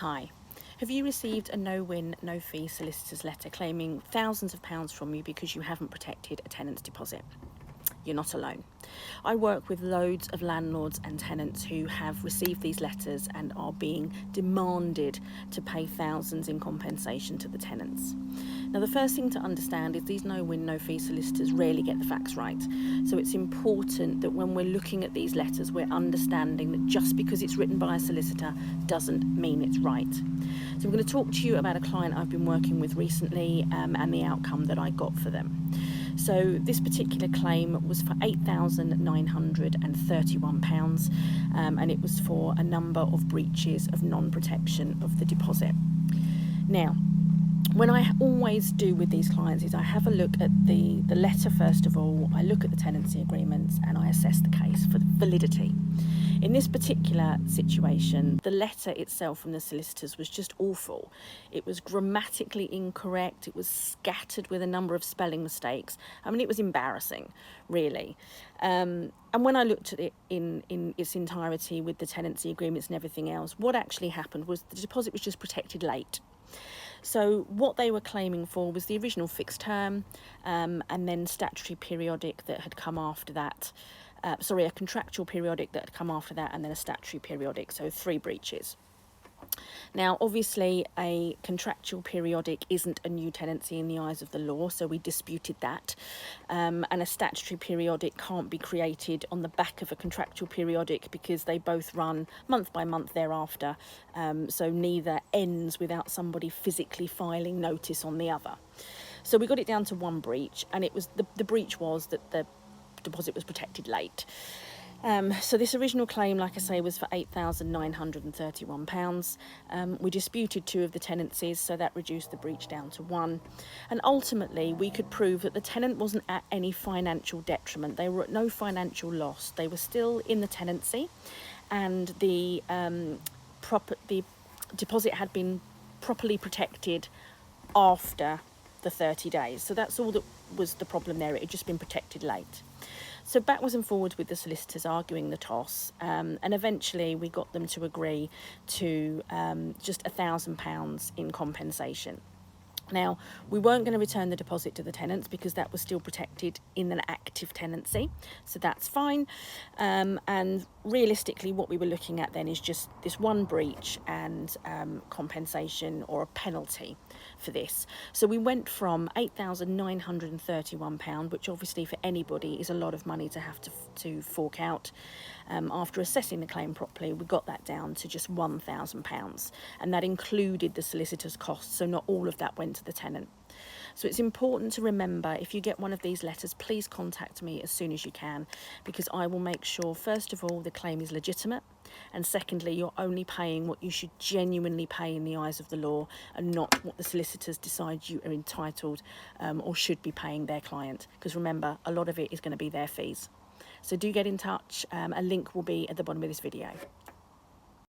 Hi. Have you received a no-win, no-fee solicitor's letter claiming thousands of pounds from you because you haven't protected a tenant's deposit? You're not alone. I work with loads of landlords and tenants who have received these letters and are being demanded to pay thousands in compensation to the tenants. Now, the first thing to understand is these no-win, no-fee solicitors rarely get the facts right. So it's important that when we're looking at these letters, we're understanding that just because it's written by a solicitor doesn't mean it's right. So I'm going to talk to you about a client I've been working with recently and the outcome that I got for them. So this particular claim was for £8,931 and it was for a number of breaches of non-protection of the deposit. Now, when I always do with these clients is I have a look at the letter first of all, I look at the tenancy agreements and I assess the case for validity. In this particular situation, the letter itself from the solicitors was just awful. It was grammatically incorrect, it was scattered with a number of spelling mistakes. I mean, it was embarrassing, really. And when I looked at it in its entirety with the tenancy agreements and everything else, what actually happened was the deposit was just protected late. So what they were claiming for was the original fixed term and then statutory periodic that had come after that. A contractual periodic that had come after that and then a statutory periodic, so 3 breaches. Now, obviously, a contractual periodic isn't a new tenancy in the eyes of the law, so we disputed that. And a statutory periodic can't be created on the back of a contractual periodic because they both run month by month thereafter. So neither ends without somebody physically filing notice on the other. So we got it down to 1 breach, and it was the breach was that the deposit was protected late. So this original claim, like I say, was for £8,931. We disputed 2 of the tenancies, so that reduced the breach down to 1. And ultimately, we could prove that the tenant wasn't at any financial detriment. They were at no financial loss. They were still in the tenancy, and the deposit had been properly protected after the 30 days. So that's all that was the problem there. It had just been protected late. So backwards and forwards with the solicitors arguing the toss, and eventually we got them to agree to just £1,000 in compensation. Now, we weren't going to return the deposit to the tenants because that was still protected in an active tenancy, so that's fine. And realistically, what we were looking at then is just this 1 breach and compensation or a penalty for this. So we went from £8,931, which obviously for anybody is a lot of money to have to fork out. After assessing the claim properly, we got that down to just £1,000, and that included the solicitor's costs, so not all of that went to the tenant. So it's important to remember, if you get one of these letters, please contact me as soon as you can, because I will make sure, first of all, the claim is legitimate, and secondly, you're only paying what you should genuinely pay in the eyes of the law and not what the solicitors decide you are entitled or should be paying their client, because remember, a lot of it is going to be their fees. So do get in touch. A link will be at the bottom of this video.